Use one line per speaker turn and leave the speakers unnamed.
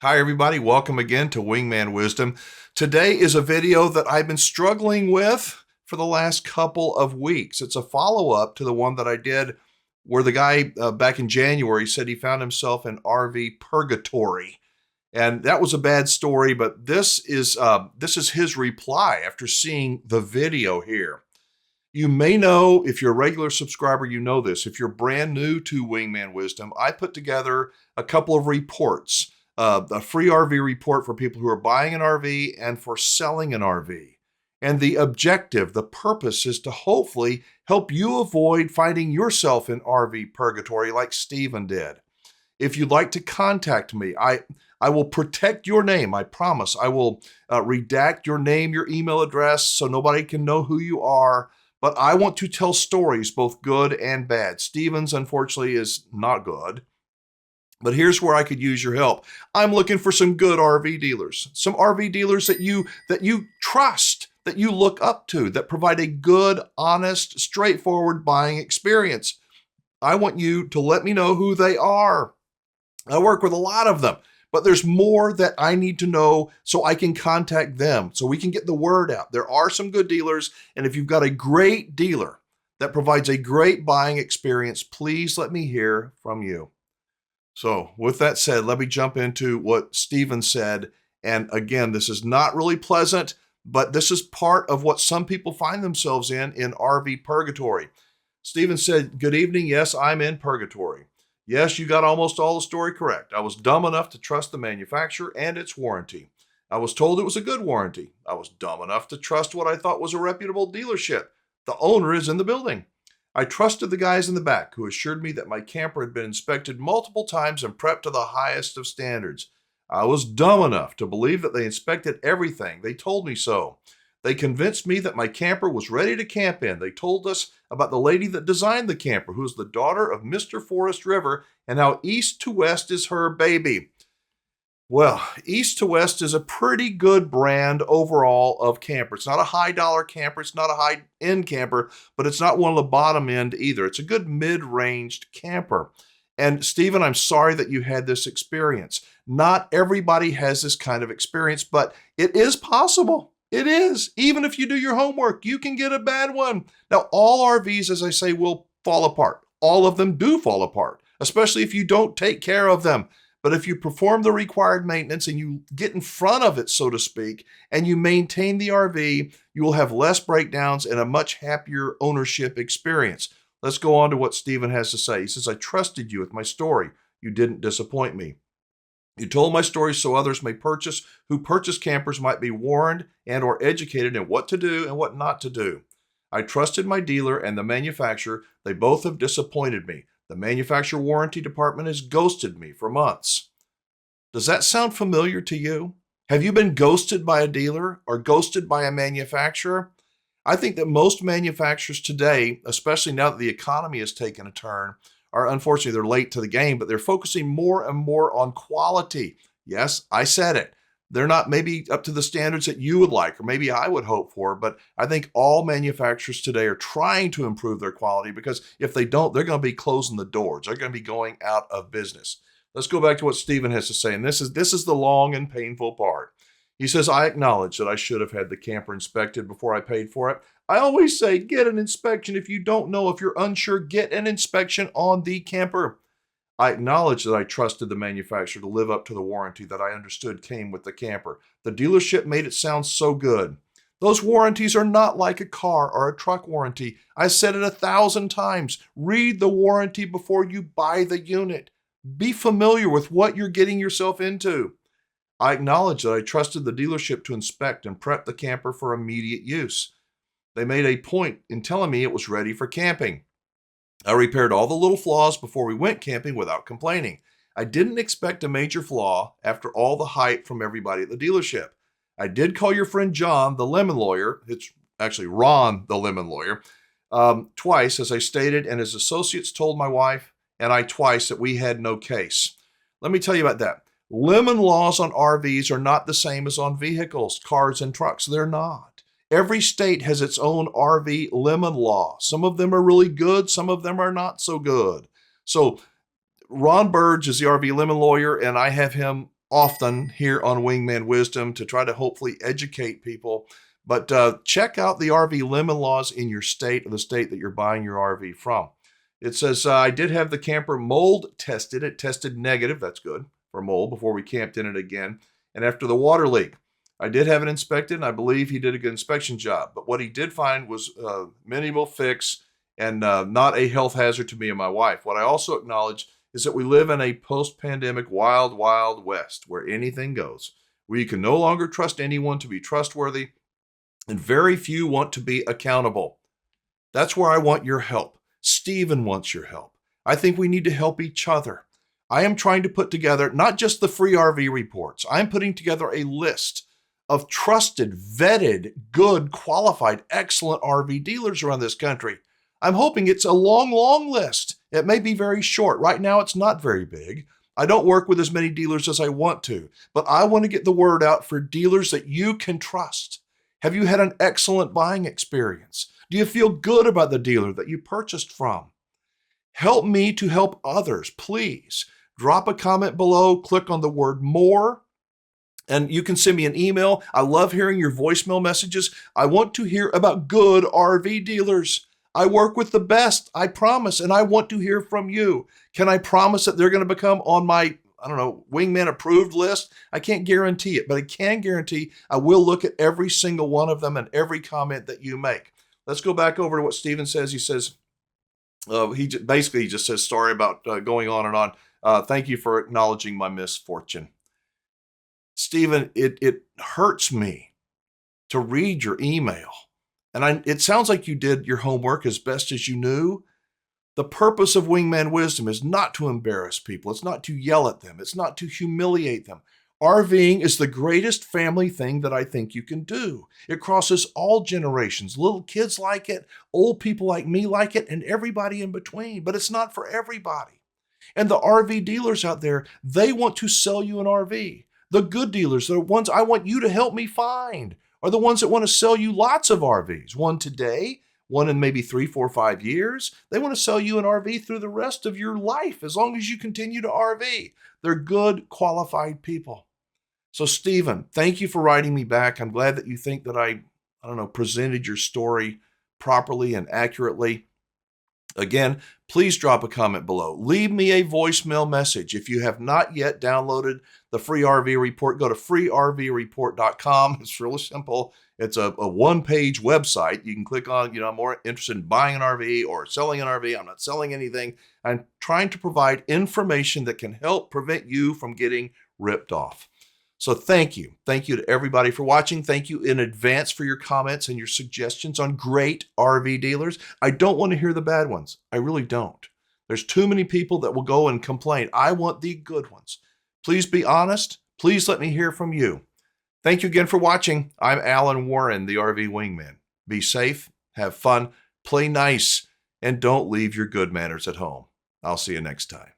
Hi, everybody. Welcome again to Wingman Wisdom. Today is a video that I've been struggling with for the last couple of weeks. It's a follow-up to the one that I did where the guy back in January said he found himself in RV Purgatory. And that was a bad story, but this is his reply after seeing the video here. You may know, if you're a regular subscriber, you know this. If you're brand new to Wingman Wisdom, I put together a couple of reports. A free RV report for people who are buying an RV and for selling an RV. And the objective, the purpose is to hopefully help you avoid finding yourself in RV purgatory like Stephen did. If you'd like to contact me, I will protect your name. I promise. I will redact your name, your email address, so nobody can know who you are. But I want to tell stories, both good and bad. Stephen's, unfortunately, is not good. But here's where I could use your help. I'm looking for some good RV dealers, some RV dealers that you trust, that you look up to, that provide a good, honest, straightforward buying experience. I want you to let me know who they are. I work with a lot of them, but there's more that I need to know so I can contact them, so we can get the word out. There are some good dealers, and if you've got a great dealer that provides a great buying experience, please let me hear from you. So with that said, let me jump into what Stephen said. And again, this is not really pleasant, but this is part of what some people find themselves in RV purgatory. Stephen said, "Good evening. Yes, I'm in purgatory. Yes, you got almost all the story correct. I was dumb enough to trust the manufacturer and its warranty. I was told it was a good warranty. I was dumb enough to trust what I thought was a reputable dealership. The owner is in the building. I trusted the guys in the back who assured me that my camper had been inspected multiple times and prepped to the highest of standards. I was dumb enough to believe that they inspected everything. They told me so. They convinced me that my camper was ready to camp in. They told us about the lady that designed the camper, who is the daughter of Mr. Forest River, and how East to West is her baby." Well, East to West is a pretty good brand overall of camper. It's not a high dollar camper. It's not a high end camper, but it's not one of the bottom end either. It's a good mid-ranged camper. And Stephen, I'm sorry that you had this experience. Not everybody has this kind of experience, but it is possible. It is. Even if you do your homework, you can get a bad one. Now, all RVs, as I say, will fall apart. All of them do fall apart, especially if you don't take care of them. But if you perform the required maintenance and you get in front of it, so to speak, and you maintain the RV, you will have less breakdowns and a much happier ownership experience. Let's go on to what Stephen has to say. He says, "I trusted you with my story. You didn't disappoint me. You told my story so others who purchase campers might be warned and or educated in what to do and what not to do. I trusted my dealer and the manufacturer. They both have disappointed me. The manufacturer warranty department has ghosted me for months." Does that sound familiar to you? Have you been ghosted by a dealer or ghosted by a manufacturer? I think that most manufacturers today, especially now that the economy has taken a turn, are unfortunately, they're late to the game, but they're focusing more and more on quality. Yes, I said it. They're not maybe up to the standards that you would like, or maybe I would hope for, but I think all manufacturers today are trying to improve their quality, because if they don't, they're going to be closing the doors. They're going to be going out of business. Let's go back to what Stephen has to say, and this is the long and painful part. He says, "I acknowledge that I should have had the camper inspected before I paid for it. I always say, get an inspection. If you don't know, if you're unsure, get an inspection on the camper. I acknowledge that I trusted the manufacturer to live up to the warranty that I understood came with the camper. The dealership made it sound so good. Those warranties are not like a car or a truck warranty. I said it 1,000 times. Read the warranty before you buy the unit. Be familiar with what you're getting yourself into. I acknowledge that I trusted the dealership to inspect and prep the camper for immediate use. They made a point in telling me it was ready for camping. I repaired all the little flaws before we went camping without complaining. I didn't expect a major flaw after all the hype from everybody at the dealership. I did call your friend John, the lemon lawyer, it's actually Ron, the lemon lawyer, twice, as I stated, and his associates told my wife and I twice that we had no case. Let me tell you about that. Lemon laws on RVs are not the same as on vehicles, cars, and trucks. They're not. Every state has its own RV lemon law. Some of them are really good. Some of them are not so good. So Ron Burge is the RV lemon lawyer, and I have him often here on Wingman Wisdom to try to hopefully educate people. But check out the RV limit laws in your state or the state that you're buying your RV from. It says, I did have the camper mold tested. It tested negative. That's good for mold before we camped in it again. And after the water leak, I did have it inspected, and I believe he did a good inspection job. But what he did find was a minimal fix and not a health hazard to me and my wife. What I also acknowledge is that we live in a post-pandemic wild, wild west where anything goes, where you can no longer trust anyone to be trustworthy, and very few want to be accountable. That's where I want your help. Stephen wants your help. I think we need to help each other. I am trying to put together not just the free RV reports. I'm putting together a list of trusted, vetted, good, qualified, excellent RV dealers around this country. I'm hoping it's a long, long list. It may be very short. Right now, it's not very big. I don't work with as many dealers as I want to, but I want to get the word out for dealers that you can trust. Have you had an excellent buying experience? Do you feel good about the dealer that you purchased from? Help me to help others, please. Drop a comment below, click on the word more, and you can send me an email. I love hearing your voicemail messages. I want to hear about good RV dealers. I work with the best, I promise, and I want to hear from you. Can I promise that they're going to become on my, Wingman approved list? I can't guarantee it, but I can guarantee I will look at every single one of them and every comment that you make. Let's go back over to what Stephen says. He says, he just says, sorry about going on and on. Thank you for acknowledging my misfortune. Stephen, it hurts me to read your email. And it sounds like you did your homework as best as you knew. The purpose of Wingman Wisdom is not to embarrass people. It's not to yell at them. It's not to humiliate them. RVing is the greatest family thing that I think you can do. It crosses all generations. Little kids like it, old people like me like it, and everybody in between. But it's not for everybody. And the RV dealers out there, they want to sell you an RV. The good dealers, the ones I want you to help me find, are the ones that want to sell you lots of RVs. One today, one in maybe 3, 4, 5 years. They want to sell you an RV through the rest of your life as long as you continue to RV. They're good, qualified people. So Stephen, thank you for writing me back. I'm glad that you think that I presented your story properly and accurately. Again, please drop a comment below. Leave me a voicemail message. If you have not yet downloaded the free RV report, go to freervreport.com. It's really simple. It's a one-page website. You can click on, I'm more interested in buying an RV or selling an RV. I'm not selling anything. I'm trying to provide information that can help prevent you from getting ripped off. So thank you. Thank you to everybody for watching. Thank you in advance for your comments and your suggestions on great RV dealers. I don't want to hear the bad ones. I really don't. There's too many people that will go and complain. I want the good ones. Please be honest. Please let me hear from you. Thank you again for watching. I'm Alan Warren, the RV Wingman. Be safe, have fun, play nice, and don't leave your good manners at home. I'll see you next time.